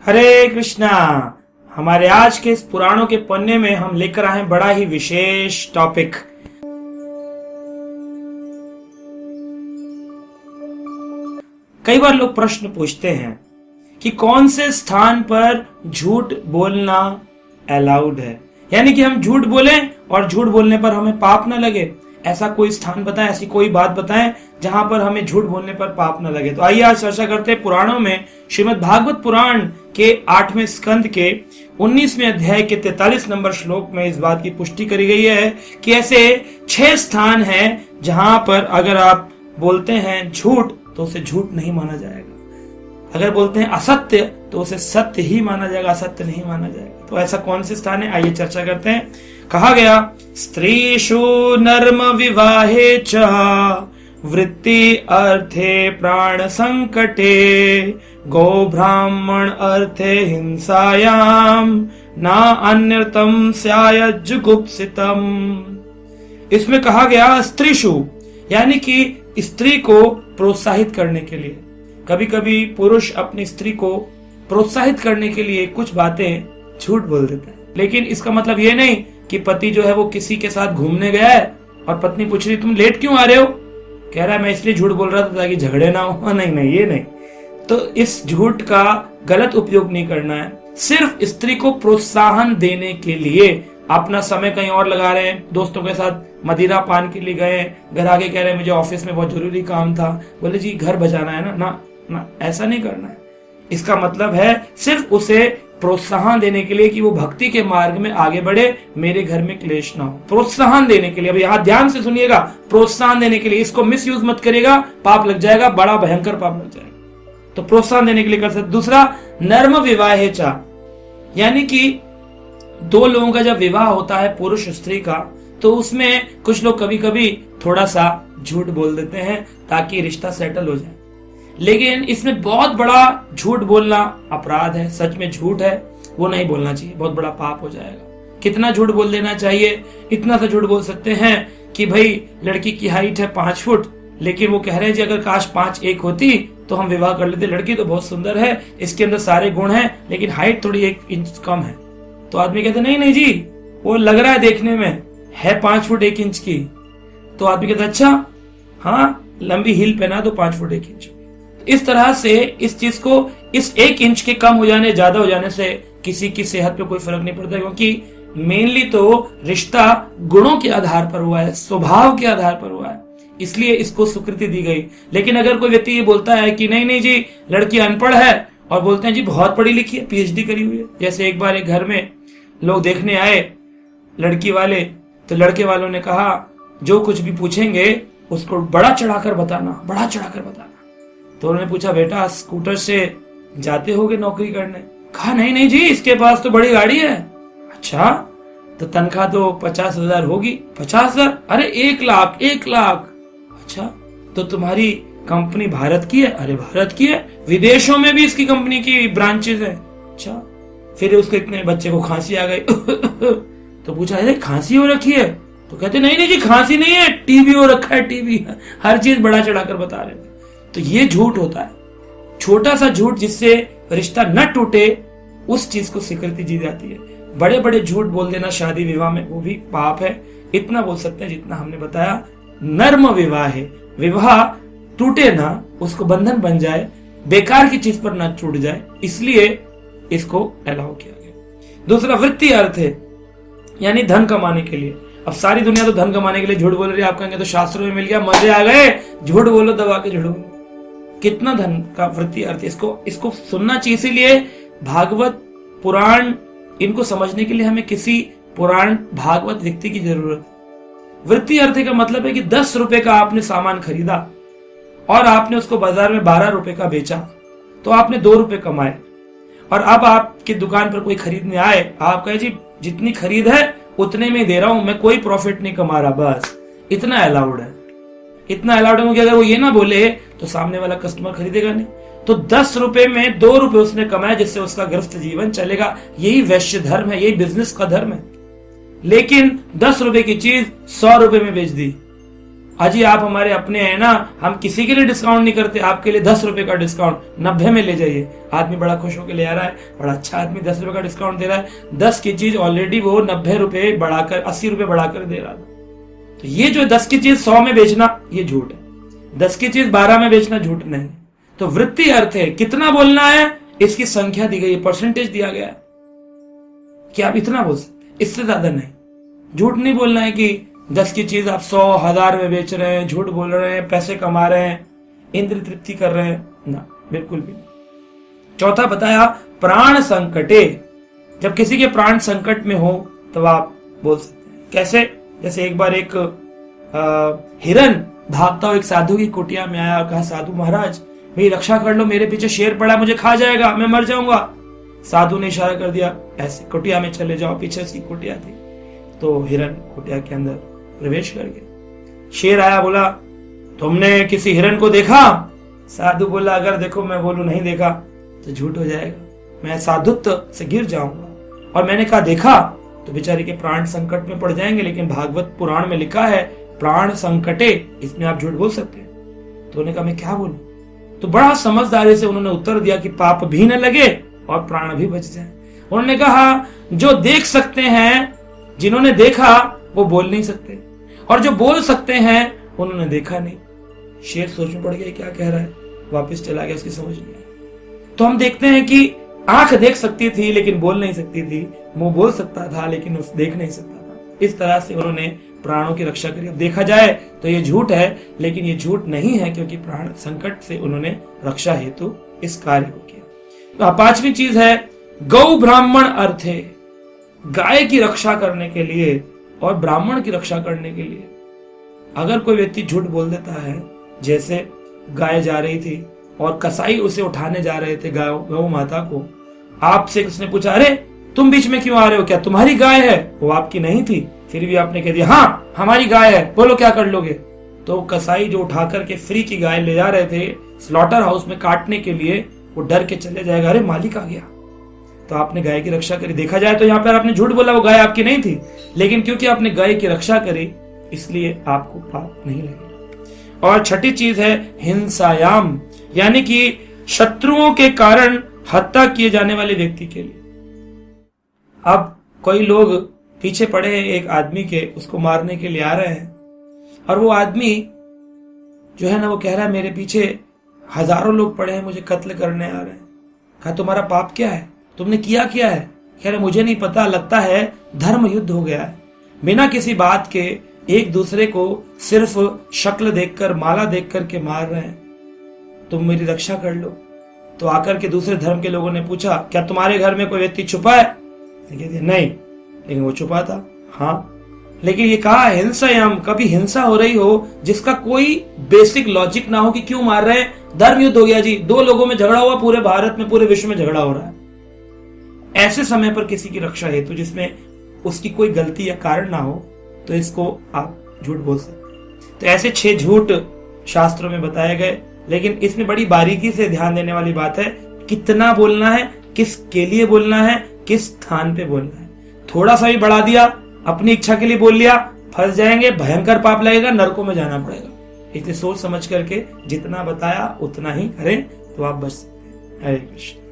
हरे कृष्णा। हमारे आज के इस पुराणों के पन्ने में हम लेकर आए हैं बड़ा ही विशेष टॉपिक। कई बार लोग प्रश्न पूछते हैं कि कौन से स्थान पर झूठ बोलना अलाउड है, यानी कि हम झूठ बोलें और झूठ बोलने पर हमें पाप न लगे। ऐसा कोई स्थान बताएं, ऐसी कोई बात बताएं जहां पर हमें झूठ बोलने पर पाप न लगे। तो आइए आज चर्चा करते हैं पुराणों में। श्रीमद् भागवत पुराण के 8वें स्कंद के 19वें अध्याय के 43 नंबर श्लोक में इस बात की पुष्टि करी गई है कि ऐसे 6 स्थान हैं जहां पर अगर आप बोलते हैं झूठ तो उसे झूठ नहीं माना जाएगा, अगर बोलते हैं असत्य तो उसे सत्य ही माना जाएगा, असत्य नहीं माना जाएगा। तो ऐसा कौन से स्थान है, आइए चर्चा करते हैं। कहा गया स्त्रीषु नर्म विवाहे च वृत्ति अर्थे प्राण संकटे गो ब्राह्मण अर्थे हिंसायाम ना अन्यतम स्याय जुगुप्सितम। इसमें कहा गया स्त्रीषु, यानी कि स्त्री को प्रोत्साहित करने के लिए। कभी कभी पुरुष अपनी स्त्री को प्रोत्साहित करने के लिए कुछ बातें झूठ बोल देता है, लेकिन इसका मतलब ये नहीं कि पति जो है वो किसी के साथ घूमने गया है और पत्नी पूछ रही तुम लेट क्यों आ रहे हो, कह रहा है मैं इसलिए झूठ बोल रहा था ताकि झगड़े ना हो। नहीं, ये नहीं। तो इस झूठ का गलत उपयोग नहीं करना है। सिर्फ स्त्री को प्रोत्साहन देने के लिए अपना समय कहीं और लगा रहे हैं, दोस्तों के साथ मदिरा पान के लिए गए, घर आके कह रहे हैं मुझे ऑफिस में बहुत जरूरी काम था, बोले जी घर बचाना है ना, ऐसा नहीं करना है। इसका मतलब है सिर्फ उसे प्रोत्साहन देने के लिए कि वो भक्ति के मार्ग में आगे बढ़े, मेरे घर में क्लेश ना हो। प्रोत्साहन देने के लिए, अब यहाँ ध्यान से सुनिएगा, प्रोत्साहन देने के लिए। इसको मिसयूज मत करिएगा, पाप लग जाएगा, बड़ा भयंकर पाप लग जाएगा। तो प्रोत्साहन देने के लिए कर सकते। दूसरा, नर्म विवाहे चा, यानी कि दो लोगों का जब विवाह होता है पुरुष स्त्री का, तो उसमें कुछ लोग कभी कभी थोड़ा सा झूठ बोल देते हैं ताकि रिश्ता सेटल हो जाए, लेकिन इसमें बहुत बड़ा झूठ बोलना अपराध है। सच में झूठ है वो नहीं बोलना चाहिए, बहुत बड़ा पाप हो जाएगा। कितना झूठ बोल देना चाहिए, इतना सा झूठ बोल सकते हैं कि भाई लड़की की हाइट है 5 फुट, लेकिन वो कह रहे हैं जी अगर काश 5'1" होती तो हम विवाह कर लेते, लड़की तो बहुत सुंदर है, इसके अंदर सारे गुण हैं, लेकिन हाइट थोड़ी 1 इंच कम है। तो आदमी कहते नहीं जी वो लग रहा है देखने में है 5 फुट 1 इंच की। तो आदमी कहता अच्छा हाँ लंबी हील पहना तो 5 फुट 1 इंच। इस तरह से इस चीज को, इस 1 इंच के कम हो जाने ज्यादा हो जाने से किसी की सेहत पे कोई फर्क नहीं पड़ता, क्योंकि मेनली तो रिश्ता गुणों के आधार पर हुआ है, स्वभाव के आधार पर हुआ है, इसलिए इसको स्वीकृति दी गई। लेकिन अगर कोई व्यक्ति ये बोलता है कि नहीं जी लड़की अनपढ़ है, और बोलते हैं जी बहुत पढ़ी लिखी है, PhD करी हुई है। जैसे एक बार एक घर में लोग देखने आए लड़की वाले, तो लड़के वालों ने कहा जो कुछ भी पूछेंगे उसको बड़ा चढ़ाकर बताना, बड़ा चढ़ाकर बताना। तो उन्होंने पूछा बेटा स्कूटर से जाते होगे नौकरी करने, कहा नहीं जी इसके पास तो बड़ी गाड़ी है। अच्छा तो तनख्वाह तो 50,000 होगी। 50,000? अरे 1 लाख। अच्छा तो तुम्हारी कंपनी भारत की है? अरे भारत की है, विदेशों में भी इसकी कंपनी की ब्रांचेस है। अच्छा फिर उसके इतने बच्चे को खांसी आ गई तो पूछा अरे खांसी हो रखी है? तो कहते नहीं जी खांसी नहीं है, टीबी हो रखा है, टीबी। हर चीज बड़ा चढ़ाकर बता रहे थे। तो ये झूठ होता है, छोटा सा झूठ जिससे रिश्ता न टूटे, उस चीज को स्वीकृति दी जाती है। बड़े बड़े झूठ बोल देना शादी विवाह में वो भी पाप है। इतना बोल सकते हैं जितना हमने बताया। नर्म विवाह है, विवाह टूटे ना, उसको बंधन बन जाए, बेकार की चीज पर ना टूट जाए, इसलिए इसको अलाउ किया गया। दूसरा वृत्ति अर्थ है, यानी धन कमाने के लिए। अब सारी दुनिया तो धन कमाने के लिए झूठ बोल रही है, आप कहेंगे तो शास्त्रों में मिल गया, मजे आ गए, झूठ बोलो दबा के झूठ बोलो। कितना धन का वृत्ति अर्थ, इसको सुनना चाहिए। इसीलिए भागवत पुराण, इनको समझने के लिए हमें किसी पुराण भागवत व्यक्ति की जरूरत है। वृत्ति अर्थ का मतलब है कि 10 रुपए का आपने सामान खरीदा और आपने उसको बाजार में 12 रुपए का बेचा, तो आपने 2 रुपए कमाए। और अब आपकी दुकान पर कोई खरीदने आए, आप कहे जी जितनी खरीद है उतने में दे रहा हूं, मैं कोई प्रॉफिट नहीं कमा रहा, बस इतना अलाउड है। इतना अलाउड है क्योंकि अगर वो ये ना बोले तो सामने वाला कस्टमर खरीदेगा नहीं। तो 10 रुपए में 2 रुपए उसने कमाया, जिससे उसका गृहस्थ जीवन चलेगा। यही वैश्य धर्म है, यही बिजनेस का धर्म है। लेकिन 10 रुपए की चीज 100 रुपए में बेच दी अजी आप हमारे अपने हैं ना, हम किसी के लिए डिस्काउंट नहीं करते, आपके लिए 10 रुपए का डिस्काउंट 90 में ले जाइए। आदमी बड़ा खुश होकर ले आ रहा है, बड़ा अच्छा आदमी 10 रुपए का डिस्काउंट दे रहा है। 10 की चीज ऑलरेडी वो 90 रुपए बढ़ाकर 80 रुपए बढ़ाकर दे रहा था। तो ये जो 10 की चीज 100 में बेचना, ये झूठ है। 10 की चीज 12 में बेचना झूठ नहीं। तो वृत्ति अर्थ है कितना बोलना है, इसकी संख्या दी गई है, परसेंटेज दिया गया है कि आप इतना बोल सकते, इससे ज्यादा नहीं। झूठ नहीं बोलना है कि 10 की चीज आप 100 1000 में बेच रहे हैं, झूठ बोल रहे हैं, पैसे कमा रहे हैं, इंद्र तृप्ति कर रहे हैं, ना, बिल्कुल भी नहीं। चौथा बताया प्राण संकटे, जब किसी के प्राण संकट में हो तब आप बोल सकते हैं। कैसे? जैसे एक बार एक हिरन भागता हुआ एक साधु की कुटिया में आया और कहा, साधु महाराज मेरी रक्षा कर लो, मेरे पीछे शेर पड़ा, मुझे खा जाएगा, मैं मर जाऊंगा। साधु ने इशारा कर दिया, ऐसे कुटिया में चले जाओ, पीछे उसकी कुटिया थी। तो हिरन कुटिया के अंदर प्रवेश कर गया। शेर आया, बोला तुमने किसी हिरन को देखा? साधु बोला, अगर देखो मैं बोलूं नहीं देखा तो झूठ हो जाएगा, मैं साधुत्व से गिर जाऊंगा। और मैंने कहा देखा तो बेचारे के प्राण संकट में पड़ जाएंगे, लेकिन भागवत पुराण में लिखा है प्राण संकटे, इसमें आप झूठ बोल सकते हैं। तो उन्होंने कहा मैं क्या बोलूं? तो बड़ा समझदारी से उन्होंने उत्तर दिया कि पाप भी न लगे और प्राण भी बच जाए। उन्होंने कहा जो देख सकते हैं, जिन्होंने देखा वो बोल नहीं सकते, और जो बोल सकते हैं उन्होंने देखा नहीं। शेर सोच में पड़ गया क्या कह रहा है, वापस चला गया, उसकी समझ नहीं आई। तो हम देखते हैं कि आंख देख सकती थी लेकिन बोल नहीं सकती थी, मुंह बोल सकता था लेकिन उस देख नहीं सकता था। इस तरह से उन्होंने प्राणों की रक्षा करी। अब देखा जाए तो ये झूठ है, लेकिन ये झूठ नहीं है क्योंकि प्राण संकट से उन्होंने रक्षा हेतु इस कार्य को किया। तो पांचवी चीज है गौ ब्राह्मण अर्थ है, गाय की रक्षा करने के लिए और ब्राह्मण की रक्षा करने के लिए। अगर कोई व्यक्ति झूठ बोल देता है, जैसे गाय जा रही थी और कसाई उसे उठाने जा रहे थे गौ माता को, आपसे उसने पूछा अरे तुम बीच में क्यों आ रहे हो, क्या तुम्हारी गाय है? वो आपकी नहीं थी, फिर भी आपने कह दिया हाँ हमारी गाय है, बोलो क्या कर लोगे? तो कसाई जो उठा करके फ्री की गाय ले जा रहे थे स्लॉटर हाउस में काटने के लिए, वो डर के चले जाएगा, अरे मालिक आ गया। तो आपने गाय की रक्षा करी। देखा जाए तो यहाँ पर आपने झूठ बोला, वो गाय आपकी नहीं थी, लेकिन क्योंकि आपने गाय की रक्षा करी इसलिए आपको पाप नहीं लगेगा। और छठी चीज है हिंसायाम, यानी कि शत्रुओं के कारण हत्या किए जाने वाले व्यक्ति के लिए। अब कोई लोग पीछे पड़े हैं एक आदमी के, उसको मारने के लिए आ रहे हैं, और वो आदमी जो है ना वो कह रहा है मेरे पीछे हजारों लोग पड़े हैं, मुझे कत्ल करने आ रहे हैं। कहा तुम्हारा पाप क्या है, तुमने किया क्या है? कह रहे मुझे नहीं पता, लगता है धर्म युद्ध हो गया है। बिना किसी बात के एक दूसरे को सिर्फ शक्ल देखकर, माला देख करके मार रहे हैं, तुम मेरी रक्षा कर लो। तो आकर के दूसरे धर्म के लोगों ने पूछा क्या तुम्हारे घर में कोई व्यक्ति छुपा है? नहीं, लेकिन वो छुपा था। हाँ, लेकिन ये कहा हिंसायाम, कभी हिंसा हो रही हो जिसका कोई बेसिक लॉजिक ना हो कि क्यों मार रहे हैं, धर्म युद्ध हो गया जी, दो लोगों में झगड़ा हुआ, पूरे भारत में पूरे विश्व में झगड़ा हो रहा है। ऐसे समय पर किसी की रक्षा हेतु जिसमें उसकी कोई गलती या कारण ना हो, तो इसको आप झूठ बोल सकते हैं। तो ऐसे 6 झूठ शास्त्रों में बताए गए, लेकिन इसमें बड़ी बारीकी से ध्यान देने वाली बात है कितना बोलना है, किसके लिए बोलना है, किस स्थान पे बोलना है। थोड़ा सा भी बढ़ा दिया, अपनी इच्छा के लिए बोल लिया, फंस जाएंगे, भयंकर पाप लगेगा, नरकों में जाना पड़ेगा। इसलिए सोच समझ करके जितना बताया उतना ही करें तो आप बच सकते हैं। हरे कृष्ण।